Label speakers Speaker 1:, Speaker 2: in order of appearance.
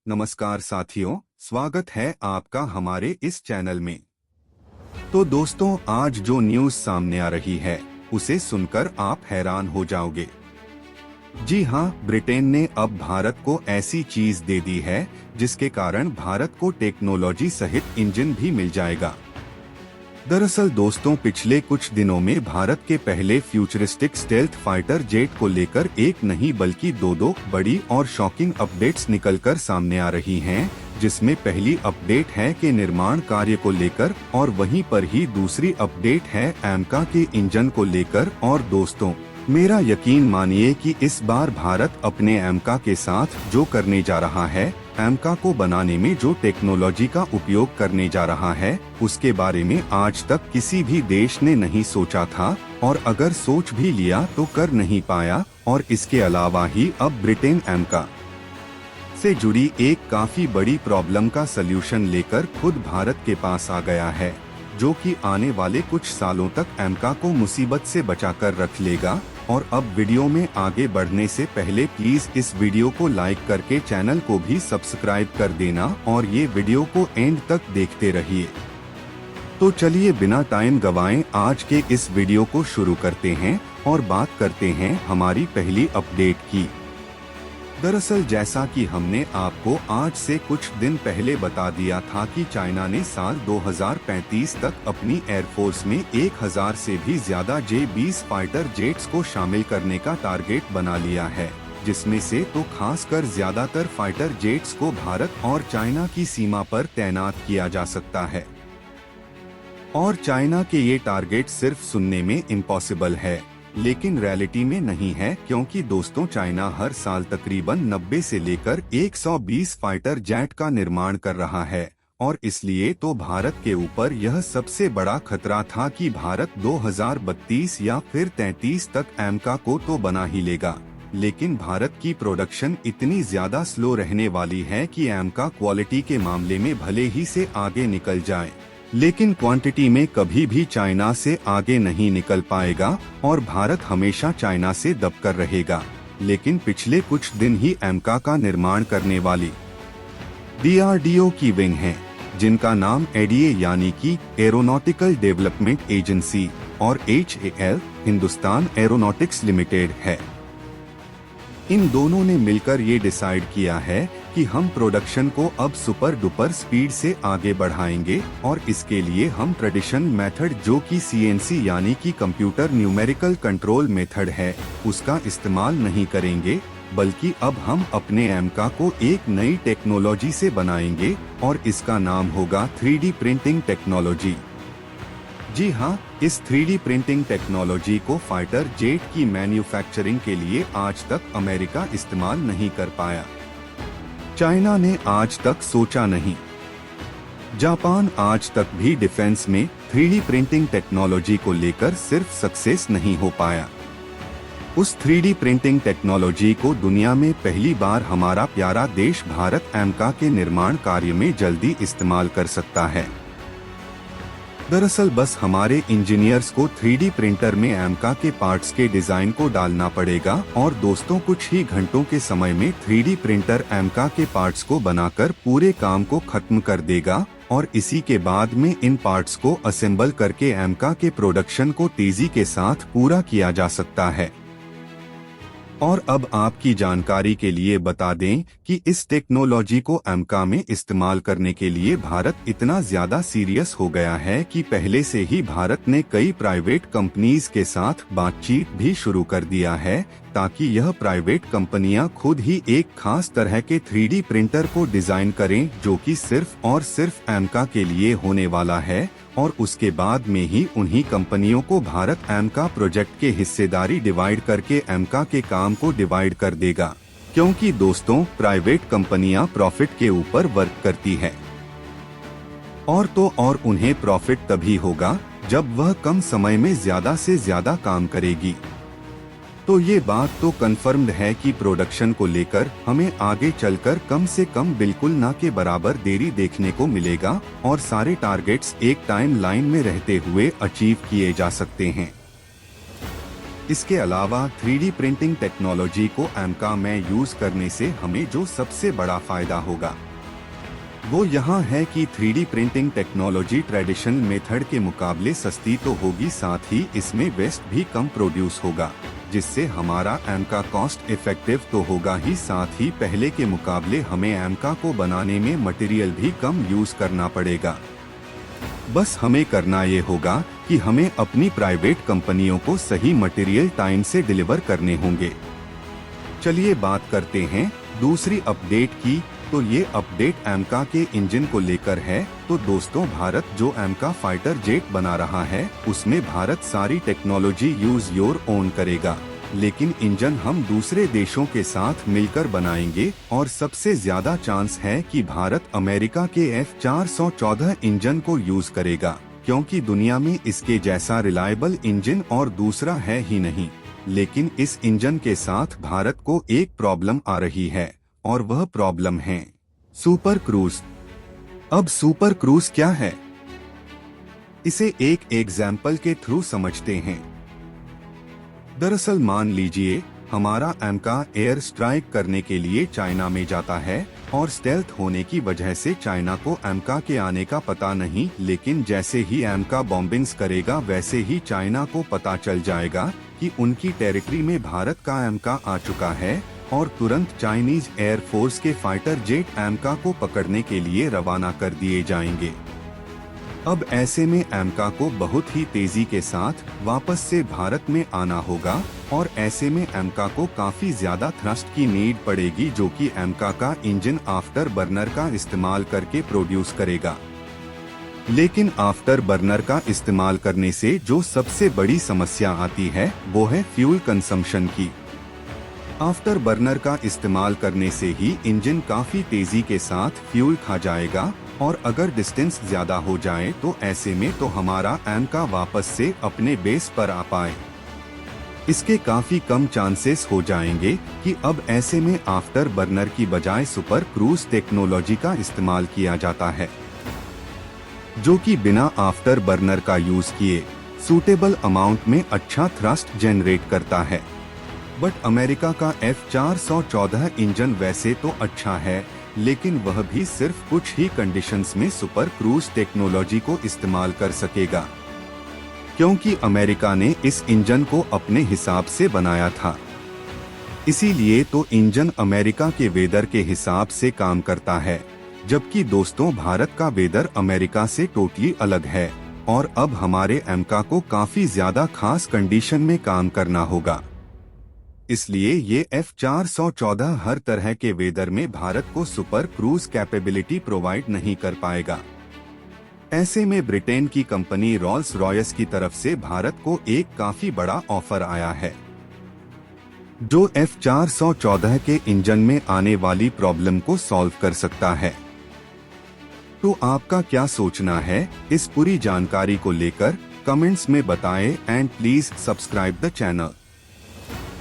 Speaker 1: नमस्कार साथियों, स्वागत है आपका हमारे इस चैनल में। तो दोस्तों, आज जो न्यूज़ सामने आ रही है उसे सुनकर आप हैरान हो जाओगे। जी हाँ, ब्रिटेन ने अब भारत को ऐसी चीज दे दी है जिसके कारण भारत को टेक्नोलॉजी सहित इंजन भी मिल जाएगा। दरअसल दोस्तों, पिछले कुछ दिनों में भारत के पहले फ्यूचरिस्टिक स्टेल्थ फाइटर जेट को लेकर एक नहीं बल्कि दो बड़ी और शॉकिंग अपडेट्स निकलकर सामने आ रही हैं, जिसमें पहली अपडेट है कि निर्माण कार्य को लेकर और वहीं पर ही दूसरी अपडेट है एमका के इंजन को लेकर। और दोस्तों, मेरा यकीन मानिए कि इस बार भारत अपने एमका के साथ जो करने जा रहा है, एमका को बनाने में जो टेक्नोलॉजी का उपयोग करने जा रहा है, उसके बारे में आज तक किसी भी देश ने नहीं सोचा था, और अगर सोच भी लिया तो कर नहीं पाया। और इसके अलावा ही अब ब्रिटेन एमका से जुड़ी एक काफी बड़ी प्रॉब्लम का सल्यूशन लेकर खुद भारत के पास आ गया है, जो कि आने वाले कुछ सालों तक एमका को मुसीबत से बचाकर रख लेगा। और अब वीडियो में आगे बढ़ने से पहले प्लीज इस वीडियो को लाइक करके चैनल को भी सब्सक्राइब कर देना और ये वीडियो को एंड तक देखते रहिए। तो चलिए बिना टाइम गवाएं आज के इस वीडियो को शुरू करते हैं और बात करते हैं हमारी पहली अपडेट की। दरअसल जैसा कि हमने आपको आज से कुछ दिन पहले बता दिया था कि चाइना ने साल 2035 तक अपनी एयरफोर्स में 1000 से भी ज्यादा J-20 फाइटर जेट्स को शामिल करने का टारगेट बना लिया है, जिसमें से तो खासकर ज्यादातर फाइटर जेट्स को भारत और चाइना की सीमा पर तैनात किया जा सकता है। और चाइना के ये टारगेट सिर्फ सुनने में इम्पॉसिबल है, लेकिन रियलिटी में नहीं है, क्योंकि दोस्तों चाइना हर साल तकरीबन 90 से लेकर 120 फाइटर जेट का निर्माण कर रहा है। और इसलिए तो भारत के ऊपर यह सबसे बड़ा खतरा था कि भारत 2032 या फिर 33 तक एमका को तो बना ही लेगा, लेकिन भारत की प्रोडक्शन इतनी ज्यादा स्लो रहने वाली है कि एमका क्वालिटी के मामले में भले ही से आगे निकल जाए, लेकिन क्वांटिटी में कभी भी चाइना से आगे नहीं निकल पाएगा और भारत हमेशा चाइना से दबकर रहेगा। लेकिन पिछले कुछ दिन ही एमका का निर्माण करने वाली DRDO की विंग है, जिनका नाम एडीए यानी कि एरोनॉटिकल डेवलपमेंट एजेंसी और HAL हिंदुस्तान एरोनॉटिक्स लिमिटेड है। इन दोनों ने मिलकर ये डिसाइड किया है कि हम प्रोडक्शन को अब सुपर डुपर स्पीड से आगे बढ़ाएंगे, और इसके लिए हम ट्रेडिशन मेथड जो कि CNC यानी कि कंप्यूटर न्यूमेरिकल कंट्रोल मेथड है, उसका इस्तेमाल नहीं करेंगे, बल्कि अब हम अपने एमका को एक नई टेक्नोलॉजी से बनाएंगे और इसका नाम होगा 3D प्रिंटिंग टेक्नोलॉजी। जी हाँ, इस 3D प्रिंटिंग टेक्नोलॉजी को फाइटर जेट की मैन्युफैक्चरिंग के लिए आज तक अमेरिका इस्तेमाल नहीं कर पाया, चाइना ने आज तक सोचा नहीं, जापान आज तक भी डिफेंस में 3D प्रिंटिंग टेक्नोलॉजी को लेकर सिर्फ सक्सेस नहीं हो पाया। उस 3D प्रिंटिंग टेक्नोलॉजी को दुनिया में पहली बार हमारा प्यारा देश भारत एमका के निर्माण कार्य में जल्दी इस्तेमाल कर सकता है। दरअसल बस हमारे इंजीनियर्स को 3D प्रिंटर में एमका के पार्ट्स के डिजाइन को डालना पड़ेगा, और दोस्तों कुछ ही घंटों के समय में 3D प्रिंटर एमका के पार्ट्स को बनाकर पूरे काम को खत्म कर देगा, और इसी के बाद में इन पार्ट्स को असेंबल करके एमका के प्रोडक्शन को तेजी के साथ पूरा किया जा सकता है। और अब आपकी जानकारी के लिए बता दें कि इस टेक्नोलॉजी को एमका में इस्तेमाल करने के लिए भारत इतना ज्यादा सीरियस हो गया है कि पहले से ही भारत ने कई प्राइवेट कंपनीज के साथ बातचीत भी शुरू कर दिया है, ताकि यह प्राइवेट कंपनियां खुद ही एक खास तरह के 3D प्रिंटर को डिजाइन करें, जो कि सिर्फ और सिर्फ एमका के लिए होने वाला है, और उसके बाद में ही उन्हीं कंपनियों को भारत एमका प्रोजेक्ट के हिस्सेदारी डिवाइड करके एमका के काम को डिवाइड कर देगा, क्योंकि दोस्तों प्राइवेट कंपनियां प्रॉफिट के ऊपर वर्क करती है, और तो और उन्हें प्रॉफिट तभी होगा जब वह कम समय में ज्यादा से ज्यादा काम करेगी। तो ये बात तो कंफर्म्ड है कि प्रोडक्शन को लेकर हमें आगे चलकर कम से कम बिल्कुल ना के बराबर देरी देखने को मिलेगा, और सारे टारगेट्स एक टाइम लाइन में रहते हुए अचीव किए जा सकते हैं। इसके अलावा 3D प्रिंटिंग टेक्नोलॉजी को एमका में यूज करने से हमें जो सबसे बड़ा फायदा होगा वो यहाँ है कि 3D printing technology traditional method के मुकाबले सस्ती तो होगी, साथ ही इसमें वेस्ट भी कम प्रोड्यूस होगा, जिससे हमारा एमका कॉस्ट इफेक्टिव तो होगा ही, साथ ही पहले के मुकाबले हमें एमका को बनाने में मटेरियल भी कम यूज करना पड़ेगा। बस हमें करना ये होगा कि हमें अपनी प्राइवेट कंपनियों को सही मटेरियल टाइम से डिलीवर करने होंगे। चलिए बात करते हैं दूसरी अपडेट की। तो ये अपडेट एमका के इंजन को लेकर है। तो दोस्तों, भारत जो एमका फाइटर जेट बना रहा है उसमें भारत सारी टेक्नोलॉजी यूज योर ओन करेगा, लेकिन इंजन हम दूसरे देशों के साथ मिलकर बनाएंगे और सबसे ज्यादा चांस है कि भारत अमेरिका के F414 इंजन को यूज करेगा, क्योंकि दुनिया में इसके जैसा रिलायबल इंजन और दूसरा है ही नहीं। लेकिन इस इंजन के साथ भारत को एक प्रॉब्लम आ रही है और वह प्रॉब्लम है सुपर क्रूज। अब सुपर क्रूज क्या है, इसे एक एग्जाम्पल के थ्रू समझते हैं। दरअसल मान लीजिए हमारा एमका एयर स्ट्राइक करने के लिए चाइना में जाता है और स्टेल्थ होने की वजह से चाइना को एमका के आने का पता नहीं, लेकिन जैसे ही एमका बॉम्बिंग्स करेगा वैसे ही चाइना को पता चल जाएगा कि उनकी टेरिटरी में भारत का एमका आ चुका है और तुरंत चाइनीज एयर फोर्स के फाइटर जेट एमका को पकड़ने के लिए रवाना कर दिए जाएंगे। अब ऐसे में एमका को बहुत ही तेजी के साथ वापस से भारत में आना होगा और ऐसे में एमका को काफी ज्यादा थ्रस्ट की नीड पड़ेगी, जो कि एमका का इंजन आफ्टर बर्नर का इस्तेमाल करके प्रोड्यूस करेगा। लेकिन आफ्टर बर्नर का इस्तेमाल करने से जो सबसे बड़ी समस्या आती है वो है फ्यूल कंजम्पशन की। आफ्टर बर्नर का इस्तेमाल करने से ही इंजन काफी तेजी के साथ फ्यूल खा जाएगा और अगर डिस्टेंस ज्यादा हो जाए तो ऐसे में तो हमारा एमका वापस से अपने बेस पर आ पाए। इसके काफी कम चांसेस हो जाएंगे कि अब ऐसे में आफ्टर बर्नर की बजाय सुपर क्रूज टेक्नोलॉजी का इस्तेमाल किया जाता है, जो कि बिना आफ्टर बर्नर का यूज किए सूटेबल अमाउंट में अच्छा थ्रस्ट जनरेट करता है। बट अमेरिका का F414 इंजन वैसे तो अच्छा है, लेकिन वह भी सिर्फ कुछ ही कंडीशंस में सुपर क्रूज टेक्नोलॉजी को इस्तेमाल कर सकेगा, क्योंकि अमेरिका ने इस इंजन को अपने हिसाब से बनाया था। इसीलिए तो इंजन अमेरिका के वेदर के हिसाब से काम करता है, जबकि दोस्तों भारत का वेदर अमेरिका से टोटली अलग है और अब हमारे एमका को काफी ज्यादा खास कंडीशन में काम करना होगा। इसलिए ये F414 हर तरह के वेदर में भारत को सुपर क्रूज कैपेबिलिटी प्रोवाइड नहीं कर पाएगा। ऐसे में ब्रिटेन की कंपनी रॉल्स रॉयस की तरफ से भारत को एक काफी बड़ा ऑफर आया है, जो F414 के इंजन में आने वाली प्रॉब्लम को सॉल्व कर सकता है। तो आपका क्या सोचना है इस पूरी जानकारी को लेकर, कमेंट्स में बताएं and please subscribe the channel.